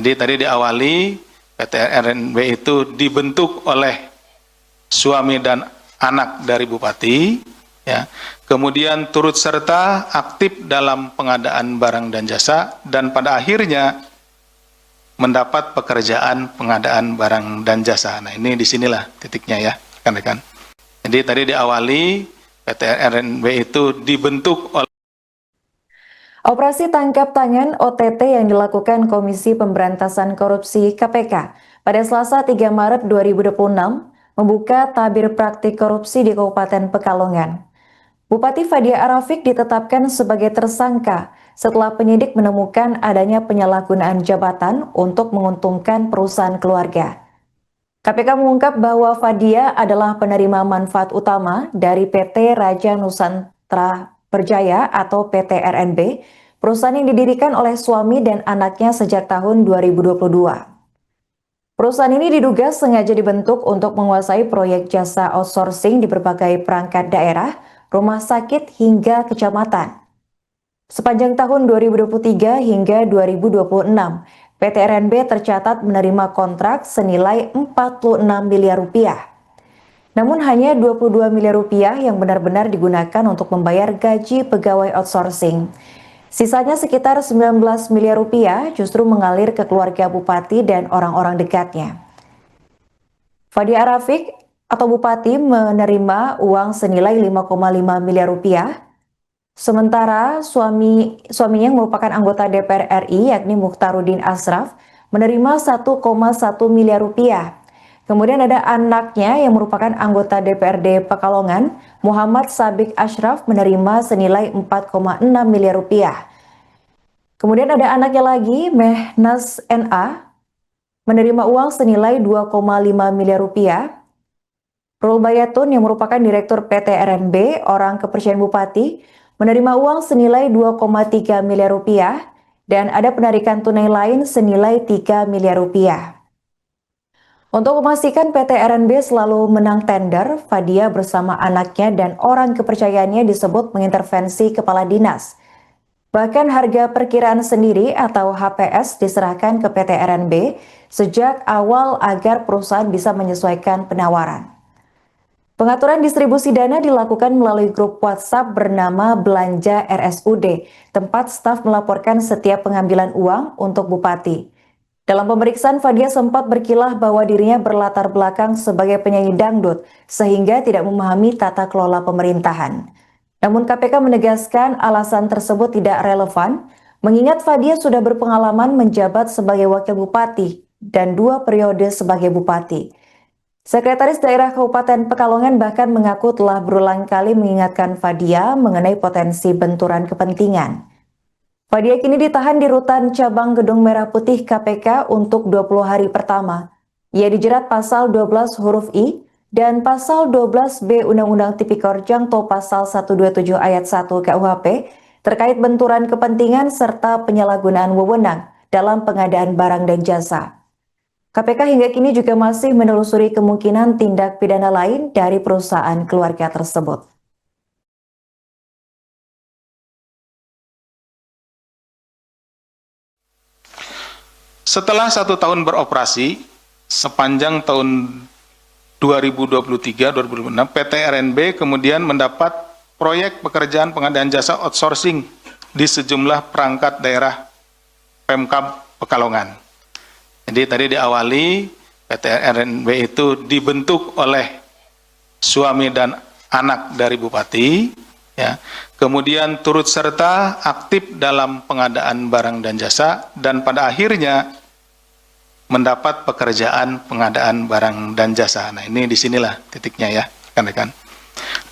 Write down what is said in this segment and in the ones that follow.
Jadi tadi diawali PT RNB itu dibentuk oleh suami dan anak dari bupati, ya. Kemudian turut serta aktif dalam pengadaan barang dan jasa, dan pada akhirnya mendapat pekerjaan pengadaan barang dan jasa. Nah, ini disinilah titiknya ya, rekan-rekan. Jadi tadi diawali PT RNB itu dibentuk oleh Operasi tangkap tangan OTT yang dilakukan Komisi Pemberantasan Korupsi KPK pada Selasa 3 Maret 2026 membuka tabir praktik korupsi di Kabupaten Pekalongan. Bupati Fadia Arafik ditetapkan sebagai tersangka setelah penyidik menemukan adanya penyalahgunaan jabatan untuk menguntungkan perusahaan keluarga. KPK mengungkap bahwa Fadia adalah penerima manfaat utama dari PT Raja Nusantara Berjaya atau PT RNB, perusahaan yang didirikan oleh suami dan anaknya sejak tahun 2022. Perusahaan ini diduga sengaja dibentuk untuk menguasai proyek jasa outsourcing di berbagai perangkat daerah, rumah sakit hingga kecamatan. Sepanjang tahun 2023 hingga 2026, PT RNB tercatat menerima kontrak senilai 46 miliar rupiah. Namun hanya 22 miliar rupiah yang benar-benar digunakan untuk membayar gaji pegawai outsourcing. Sisanya sekitar 19 miliar rupiah justru mengalir ke keluarga bupati dan orang-orang dekatnya. Fadia Arafik atau bupati menerima uang senilai 5,5 miliar rupiah. Sementara suaminya yang merupakan anggota DPR RI yakni Mukhtaruddin Ashraf menerima 1,1 miliar rupiah. Kemudian ada anaknya yang merupakan anggota DPRD Pekalongan, Muhammad Sabik Ashraf menerima senilai 4,6 miliar rupiah. Kemudian ada anaknya lagi, Mehnas NA, menerima uang senilai 2,5 miliar rupiah. Rul Bayatun yang merupakan Direktur PT RNB, orang kepercayaan Bupati, menerima uang senilai 2,3 miliar rupiah, dan ada penarikan tunai lain senilai 3 miliar rupiah. Untuk memastikan PT RNB selalu menang tender, Fadia bersama anaknya dan orang kepercayaannya disebut mengintervensi kepala dinas. Bahkan harga perkiraan sendiri atau HPS diserahkan ke PT RNB sejak awal agar perusahaan bisa menyesuaikan penawaran. Pengaturan distribusi dana dilakukan melalui grup WhatsApp bernama Belanja RSUD, tempat staf melaporkan setiap pengambilan uang untuk bupati. Dalam pemeriksaan, Fadia sempat berkilah bahwa dirinya berlatar belakang sebagai penyanyi dangdut, sehingga tidak memahami tata kelola pemerintahan. Namun KPK menegaskan alasan tersebut tidak relevan, mengingat Fadia sudah berpengalaman menjabat sebagai wakil bupati dan 2 periode sebagai bupati. Sekretaris Daerah Kabupaten Pekalongan bahkan mengaku telah berulang kali mengingatkan Fadia mengenai potensi benturan kepentingan. Fadia kini ditahan di Rutan Cabang Gedung Merah Putih KPK untuk 20 hari pertama. Ia dijerat pasal 12 huruf I dan pasal 12B Undang-Undang Tipikor Jangto pasal 127 ayat 1 KUHP terkait benturan kepentingan serta penyalahgunaan wewenang dalam pengadaan barang dan jasa. KPK hingga kini juga masih menelusuri kemungkinan tindak pidana lain dari perusahaan keluarga tersebut. Setelah 1 tahun beroperasi, sepanjang tahun 2023-2026, PT RNB kemudian mendapat proyek pekerjaan pengadaan jasa outsourcing di sejumlah perangkat daerah Pemkab Pekalongan. Jadi tadi diawali PT RNB itu dibentuk oleh suami dan anak dari bupati, ya. Kemudian turut serta aktif dalam pengadaan barang dan jasa, dan pada akhirnya mendapat pekerjaan pengadaan barang dan jasa. Nah, ini disinilah titiknya ya, rekan-rekan.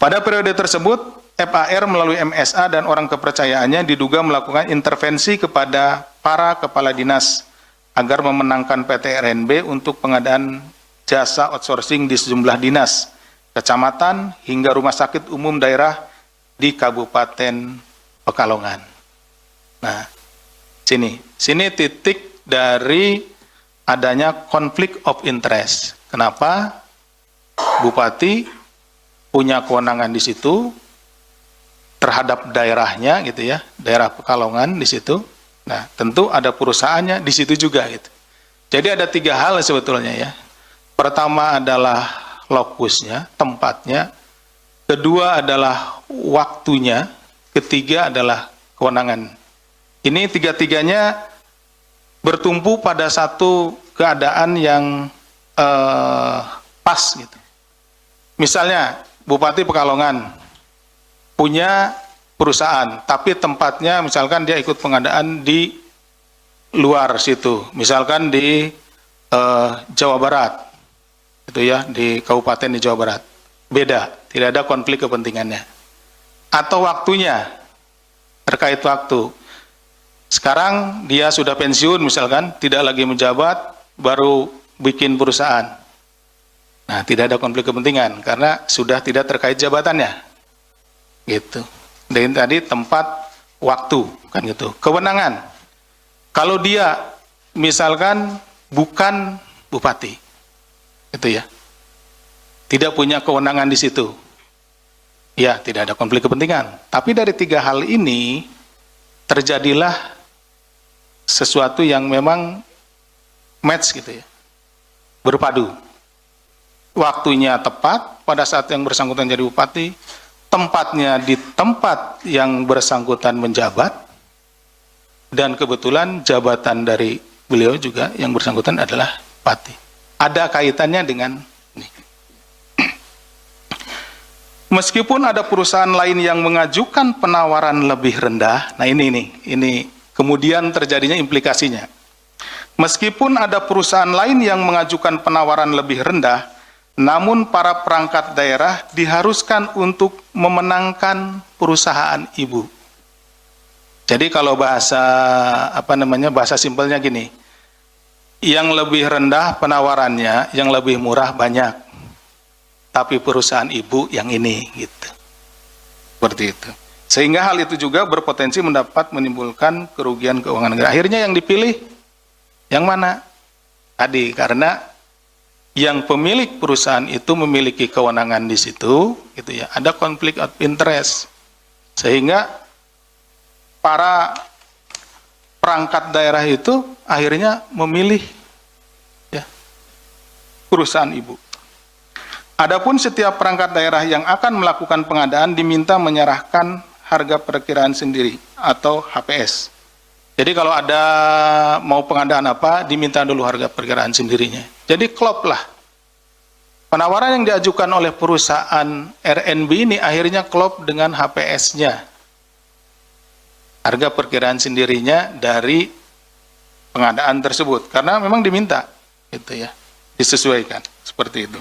Pada periode tersebut, FAR melalui MSA dan orang kepercayaannya diduga melakukan intervensi kepada para kepala dinas agar memenangkan PT RNB untuk pengadaan jasa outsourcing di sejumlah dinas, kecamatan, hingga rumah sakit umum daerah di Kabupaten Pekalongan. Nah, sini titik dari adanya konflik of interest. Kenapa? Bupati punya kewenangan di situ terhadap daerahnya gitu ya, daerah Pekalongan di situ. Nah, tentu ada perusahaannya di situ juga gitu. Jadi ada 3 hal sebetulnya ya. Pertama adalah lokusnya, tempatnya. Kedua adalah waktunya. Ketiga adalah kewenangan. Ini 3-tiganya bertumpu pada satu keadaan yang pas gitu. Misalnya Bupati Pekalongan punya perusahaan, tapi tempatnya misalkan dia ikut pengadaan di luar situ, misalkan di Jawa Barat, itu ya, di kabupaten di Jawa Barat, beda, tidak ada konflik kepentingannya. Atau waktunya, terkait waktu. Sekarang dia sudah pensiun misalkan, tidak lagi menjabat, baru bikin perusahaan. Nah, tidak ada konflik kepentingan karena sudah tidak terkait jabatannya. Gitu. Dan tadi tempat, waktu, kan gitu. Kewenangan. Kalau dia misalkan bukan bupati, itu ya, tidak punya kewenangan di situ, ya tidak ada konflik kepentingan. Tapi dari 3 hal ini terjadilah sesuatu yang memang match gitu ya, berpadu. Waktunya tepat pada saat yang bersangkutan jadi bupati, tempatnya di tempat yang bersangkutan menjabat, dan kebetulan jabatan dari beliau juga yang bersangkutan adalah bupati. Ada kaitannya dengan ini. Meskipun ada perusahaan lain yang mengajukan penawaran lebih rendah, nah ini kemudian terjadinya implikasinya. Meskipun ada perusahaan lain yang mengajukan penawaran lebih rendah, namun para perangkat daerah diharuskan untuk memenangkan perusahaan ibu. Jadi kalau bahasa bahasa simpelnya gini, yang lebih rendah penawarannya, yang lebih murah banyak, tapi perusahaan ibu yang ini, gitu. Seperti itu. Sehingga hal itu juga berpotensi menimbulkan kerugian keuangan negara. Akhirnya yang dipilih yang mana? Tadi karena yang pemilik perusahaan itu memiliki kewenangan di situ, gitu ya. Ada konflik of interest, sehingga para perangkat daerah itu akhirnya memilih ya, perusahaan ibu. Adapun setiap perangkat daerah yang akan melakukan pengadaan diminta menyerahkan harga perkiraan sendiri atau HPS. Jadi kalau ada mau pengadaan apa, diminta dulu harga perkiraan sendirinya. Jadi klop lah. Penawaran yang diajukan oleh perusahaan RNB ini akhirnya klop dengan HPS-nya. Harga perkiraan sendirinya dari pengadaan tersebut. Karena memang diminta, gitu ya, disesuaikan, seperti itu.